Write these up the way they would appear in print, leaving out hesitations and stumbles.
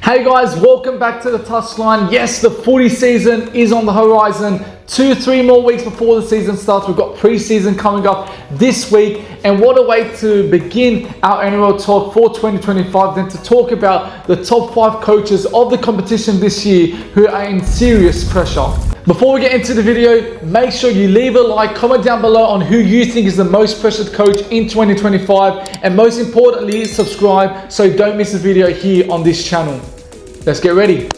Hey guys, welcome back to the touchline. Yes, the footy season is on the horizon. 2-3 more weeks before the season starts. We've got pre-season coming up this week, and what a way to begin our NRL talk for 2025 than to talk about the top 5 coaches of the competition this year who are in serious pressure. Before we get into the video, make sure you leave a like, comment down below on who you think is the most pressured coach in 2025, and most importantly, subscribe so you don't miss a video here on this channel. Let's get ready.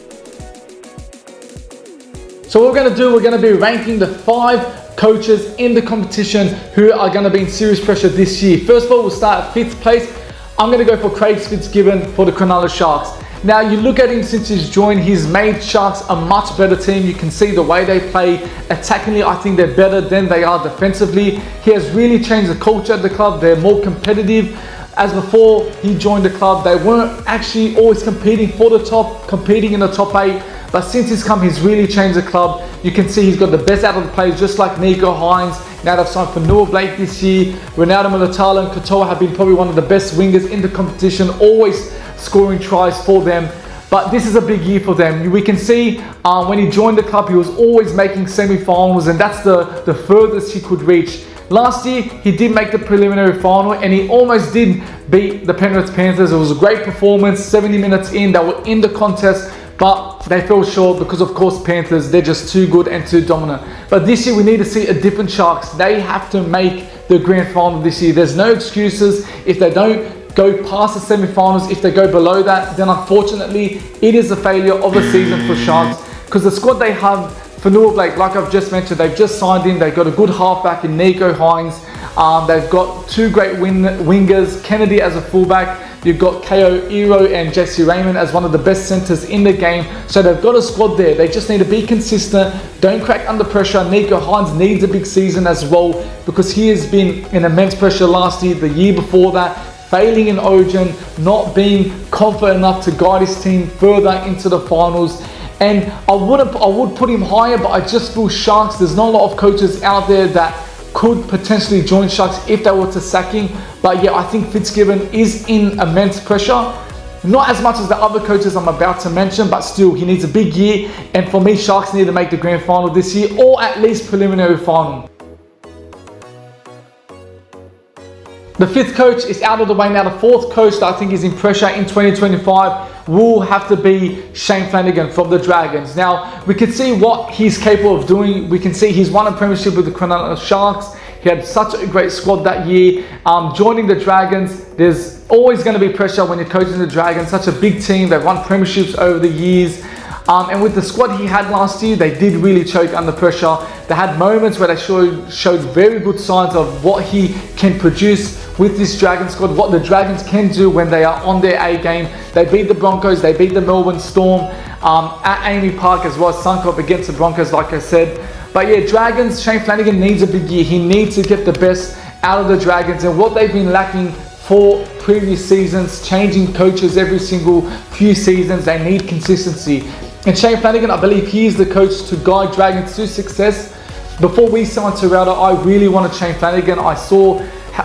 So what we're going to do, we're going to be ranking the 5 coaches in the competition who are going to be in serious pressure this year. First of all, we'll start at 5th place. I'm going to go for Craig Fitzgibbon for the Cronulla Sharks. Now, you look at him since he's joined, he's made Sharks a much better team. You can see the way they play. Attackingly, I think they're better than they are defensively. He has really changed the culture at the club. They're more competitive. As before he joined the club, they weren't actually always competing for the top, competing in the top 8. But since he's come, he's really changed the club. You can see he's got the best out of the players, just like Nico Hines. Now they've signed for Noah Blake this year. Ronaldo Mulitalo and Katoa have been probably one of the best wingers in the competition, always scoring tries for them. But this is a big year for them. We can see when he joined the club, he was always making semi-finals, and that's the furthest he could reach. Last year, he did make the preliminary final, and he almost did beat the Penrith Panthers. It was a great performance. 70 minutes in, they were in the contest, but they fell short because, of course, Panthers, they're just too good and too dominant. But this year, we need to see a different Sharks. They have to make the grand final this year. There's no excuses if they don't go past the semi-finals. If they go below that, then unfortunately, it is a failure of the season for Sharks, because the squad they have for Noah Blake, like I've just mentioned, they've just signed him. They've got a good halfback in Nico Hines. They've got 2 great wingers, Kennedy as a fullback. You've got Ko Iro and Jesse Raymond as one of the best centers in the game. So they've got a squad there. They just need to be consistent. Don't crack under pressure. Nico Hines needs a big season as well, because he has been in immense pressure last year, the year before that, failing in Origin, not being confident enough to guide his team further into the finals. And I would put him higher, but I just feel Sharks, there's not a lot of coaches out there that could potentially join Sharks if they were to sack him. But yeah, I think Fitzgibbon is in immense pressure. Not as much as the other coaches I'm about to mention, but still, he needs a big year. And for me, Sharks need to make the grand final this year, or at least preliminary final. The 5th coach is out of the way now. The 4th coach that I think is in pressure in 2025 will have to be Shane Flanagan from the Dragons. Now, we can see what he's capable of doing. We can see he's won a premiership with the Cronulla Sharks. He had such a great squad that year. Joining the Dragons, there's always going to be pressure when you're coaching the Dragons. Such a big team. They've won premierships over the years. And with the squad he had last year, they did really choke under pressure. They had moments where they showed very good signs of what he can produce with this Dragon squad, what the Dragons can do when they are on their A game. They beat the Broncos, they beat the Melbourne Storm at Amy Park, as well as sunk up against the Broncos, like I said. But yeah, Dragons, Shane Flanagan needs a big year. He needs to get the best out of the Dragons, and what they've been lacking for previous seasons, changing coaches every single few seasons, they need consistency. And Shane Flanagan, I believe he is the coach to guide Dragons to success. Before we signed Charbel, I really wanted Shane Flanagan. I saw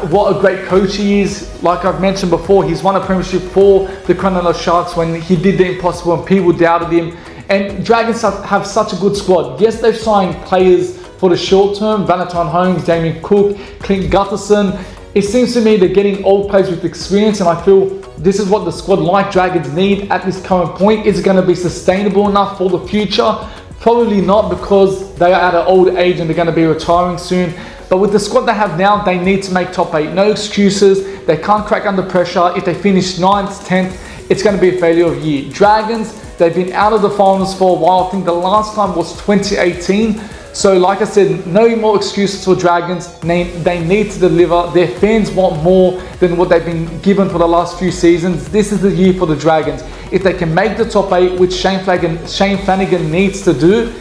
what a great coach he is. Like I've mentioned before, he's won a premiership for the Cronulla Sharks when he did the impossible and people doubted him. And Dragons have such a good squad. Yes, they've signed players for the short term, Valentine Holmes, Damien Cook, Clint Gutherson. It seems to me they're getting old players with experience, and I feel this is what the squad like Dragons need at this current point. Is it going to be sustainable enough for the future? Probably not, because they are at an old age and they're going to be retiring soon. But with the squad they have now, they need to make top 8. No excuses. They can't crack under pressure. If they finish 9th, 10th, it's going to be a failure of year. Dragons, they've been out of the finals for a while. I think the last time was 2018. So like I said, no more excuses for Dragons. They need to deliver. Their fans want more than what they've been given for the last few seasons. This is the year for the Dragons. If they can make the top 8, which Shane Flanagan needs to do,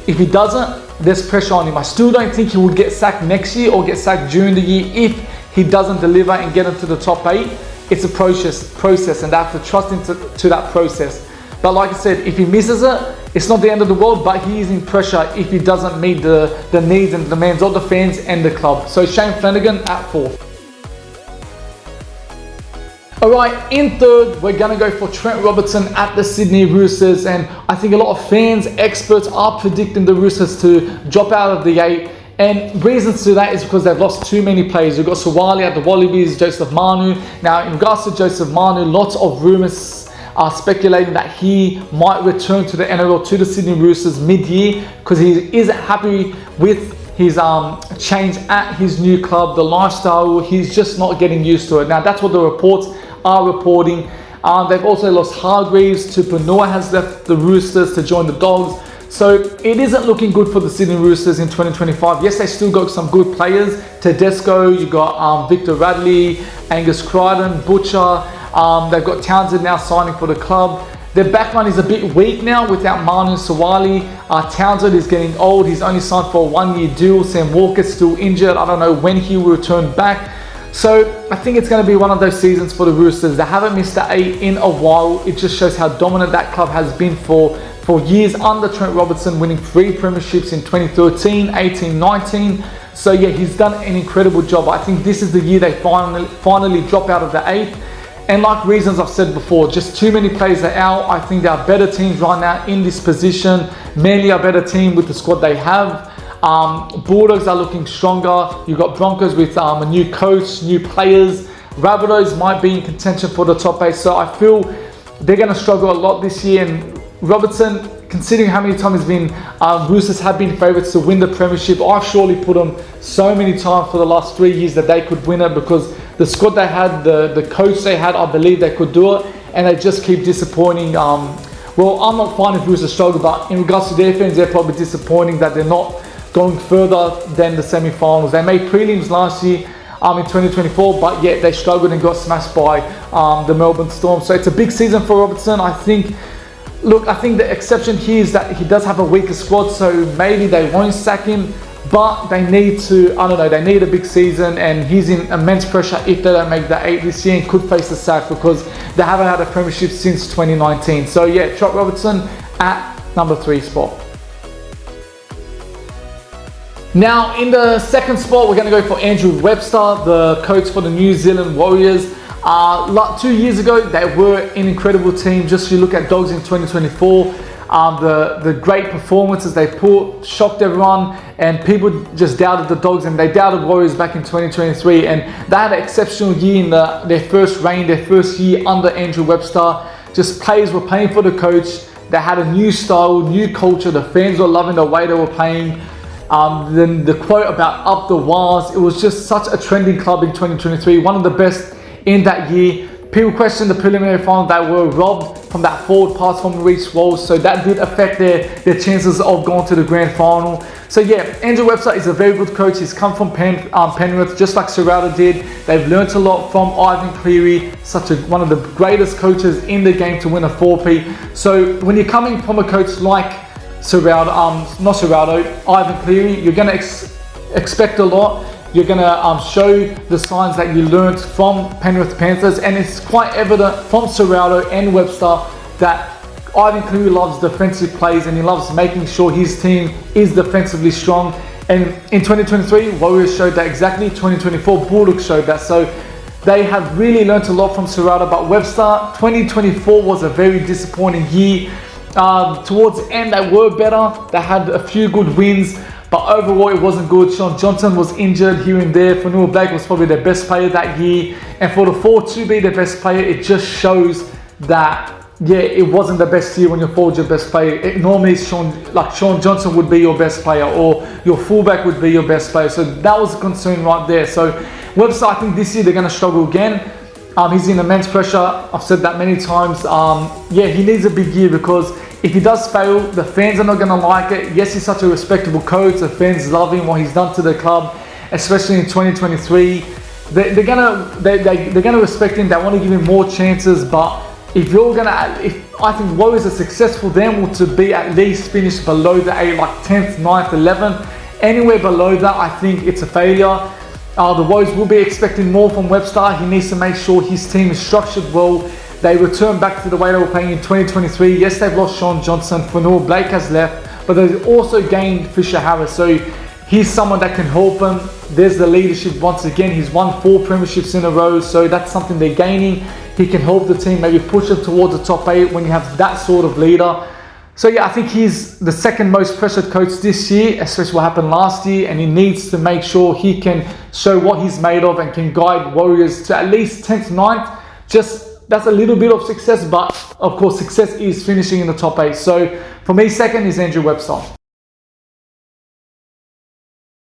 if he doesn't, there's pressure on him. I still don't think he would get sacked next year or get sacked during the year if he doesn't deliver and get into the top 8. It's a process, and they have to trust him to that process. But like I said, if he misses it, it's not the end of the world, but he is in pressure if he doesn't meet the needs and demands of the fans and the club. So Shane Flanagan at 4th. All right, in third, we're going to go for Trent Robertson at the Sydney Roosters. And I think a lot of fans, experts are predicting the Roosters to drop out of the 8. And reasons to that is because they've lost too many players. You've got Suwali at the Wallabies, Joseph Manu. Now, in regards to Joseph Manu, lots of rumours are speculating that he might return to the NRL, to the Sydney Roosters mid-year, because he isn't happy with his change at his new club, the lifestyle. He's just not getting used to it. Now, that's what the reports are reporting. They've also lost Hargreaves. Tupouniua has left the Roosters to join the Dogs. So it isn't looking good for the Sydney Roosters in 2025. Yes, they still got some good players. Tedesco, you got Victor Radley, Angus Crichton, Butcher. They've got Townsend now signing for the club. Their backline is a bit weak now without Manu Suwali. Townsend is getting old. He's only signed for a 1-year deal. Sam Walker's still injured. I don't know when he will return back. So I think it's going to be one of those seasons for the Roosters. They haven't missed the 8 in a while. It just shows how dominant that club has been for years under Trent Robertson, winning 3 premierships in 2013, 18, 19. So yeah, he's done an incredible job. I think this is the year they finally drop out of the 8. And like reasons I've said before, just too many players are out. I think there are better teams right now in this position. Manly are a better team with the squad they have. Bulldogs are looking stronger. You've got Broncos with a new coach, new players. Rabbitohs might be in contention for the top 8. So I feel they're going to struggle a lot this year. And Robertson, considering how many times Roosters have been favourites to win the premiership, I've surely put them so many times for the last 3 years that they could win it, because the squad they had, the coach they had, I believe they could do it, and they just keep disappointing. Well, I'm not finding Roosters struggle, but in regards to their fans, they're probably disappointing that they're not going further than the semi-finals. They made prelims last year in 2024, but yet they struggled and got smashed by the Melbourne Storm. So it's a big season for Robertson. I think the exception here is that he does have a weaker squad, so maybe they won't sack him, but they need to, they need a big season, and he's in immense pressure if they don't make the 8 this year, and could face a sack because they haven't had a premiership since 2019. So yeah, Trent Robertson at number 3 spot. Now in the second spot, we're going to go for Andrew Webster, the coach for the New Zealand Warriors. 2 years ago, they were an incredible team. Just you look at Dogs in 2024, the great performances they put shocked everyone, and people just doubted the Dogs, and they doubted Warriors back in 2023. And they had an exceptional year in their first reign, their first year under Andrew Webster. Just players were playing for the coach. They had a new style, new culture. The fans were loving the way they were playing. Then the quote about up the walls, it was just such a trending club in 2023, one of the best in that year. People questioned the preliminary final, they were robbed from that forward pass from Reece Walsh, so that did affect their chances of going to the grand final. So yeah, Andrew Webster is a very good coach. He's come from Penrith, just like Serrata did. They've learnt a lot from Ivan Cleary, one of the greatest coaches in the game to win a 4P. So when you're coming from a coach like Ivan Cleary, you're going to expect a lot. You're going to show the signs that you learned from Penrith Panthers, and it's quite evident from Serrata and Webster that Ivan Cleary loves defensive plays, and he loves making sure his team is defensively strong. And in 2023, Warriors showed that exactly. 2024, Bulldogs showed that. So they have really learned a lot from Serrata. But Webster, 2024 was a very disappointing year. Towards the end, they were better. They had a few good wins, but overall it wasn't good. Sean Johnson was injured here and there. Fonua Blake was probably their best player that year, and for the 4 to be their best player, it just shows that it wasn't the best year when your forward's your best player. Normally Sean Johnson would be your best player, or your fullback would be your best player. So that was a concern right there. So Webster, I think this year they're going to struggle again. He's in immense pressure. I've said that many times. He needs a big year, because if he does fail, the fans are not going to like it. Yes, he's such a respectable coach. The fans love him, what he's done to the club, especially in 2023. They're gonna respect him. They want to give him more chances. But I think Warriors are successful, then want to be at least finished below the 8, like 10th, 9th, 11th. Anywhere below that, I think it's a failure. The Warriors will be expecting more from Webster. He needs to make sure his team is structured well. They return back to the way they were playing in 2023. Yes, they've lost Sean Johnson. Fonua Blake has left, but they've also gained Fisher Harris. So he's someone that can help them. There's the leadership once again. He's won 4 premierships in a row, so that's something they're gaining. he can help the team, maybe push them towards the top 8 when you have that sort of leader. So yeah, I think he's the second most pressured coach this year, especially what happened last year, and he needs to make sure he can show what he's made of and can guide Warriors to at least 10th, 9th. Just, that's a little bit of success, but of course success is finishing in the top 8. So for me, second is Andrew Webster.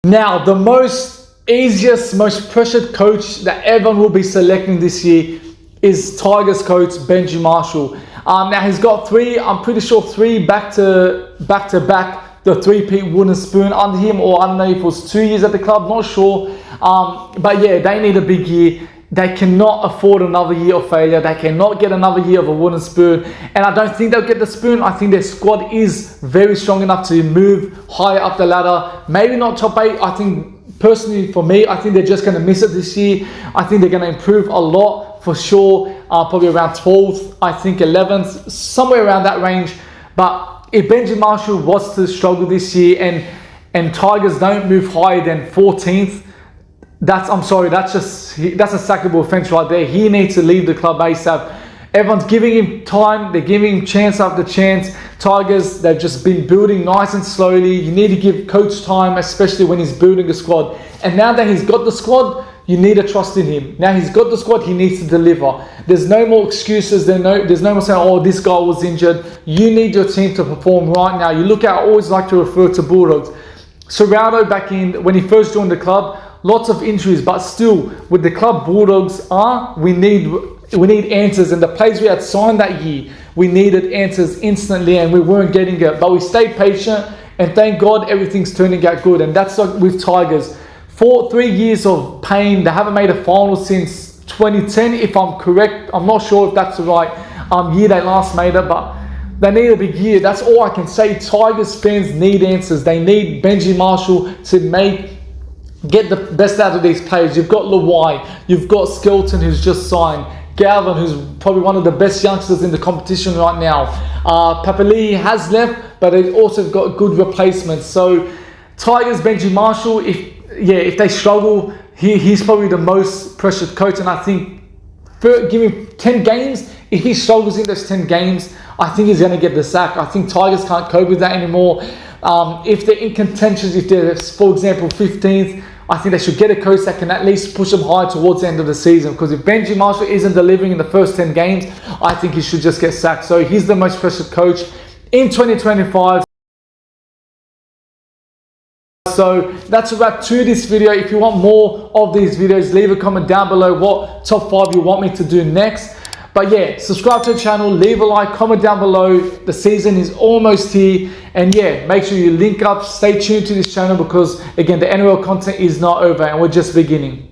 Now, the easiest, most pressured coach that everyone will be selecting this year is Tigers coach Benji Marshall. Now he's got I'm pretty sure three back to back, the three-peat wooden spoon under him, or I don't know if it was 2 years at the club, not sure. But yeah, they need a big year. They cannot afford another year of failure. They cannot get another year of a wooden spoon. And I don't think they'll get the spoon. I think their squad is very strong enough to move higher up the ladder. Maybe not top 8. I think, personally for me, I think they're just going to miss it this year. I think they're going to improve a lot for sure. Probably around 12th, I think 11th, somewhere around that range. But if Benji Marshall was to struggle this year and Tigers don't move higher than 14th, that's a sackable offence right there. He needs to leave the club ASAP. Everyone's giving him time. They're giving him chance after chance. Tigers, they've just been building nice and slowly. You need to give coach time, especially when he's building a squad. And now that he's got the squad, you need to trust in him. Now he's got the squad, he needs to deliver. There's no more excuses. There's no more saying, oh, this guy was injured. You need your team to perform right now. You look at, I always like to refer to Bulldogs. Serrano back in, when he first joined the club, lots of injuries, but still, with the club Bulldogs we need answers. And the players we had signed that year, we needed answers instantly, and we weren't getting it. But we stayed patient, and thank God everything's turning out good. And that's like with Tigers. 3 years of pain. They haven't made a final since 2010, if I'm correct. I'm not sure if that's the right year they last made it, but they need a big year. That's all I can say. Tigers fans need answers. They need Benji Marshall to get the best out of these players. You've got Lawai, you've got Skelton, who's just signed, Galvin, who's probably one of the best youngsters in the competition right now. Papali'i has left, but they've also got good replacements. So Tigers, Benji Marshall, if they struggle, he's probably the most pressured coach. And I think, give him 10 games, if he struggles in those 10 games, I think he's going to get the sack. I think Tigers can't cope with that anymore. If they're in contention, if they're, for example, 15th, I think they should get a coach that can at least push them high towards the end of the season. Because if Benji Marshall isn't delivering in the first 10 games, I think he should just get sacked. So he's the most pressured coach in 2025. So that's a wrap to this video. If you want more of these videos, leave a comment down below what top 5 you want me to do next. But yeah, subscribe to the channel, leave a like, comment down below. The season is almost here. And yeah, make sure you link up, stay tuned to this channel, because again, the NRL content is not over and we're just beginning.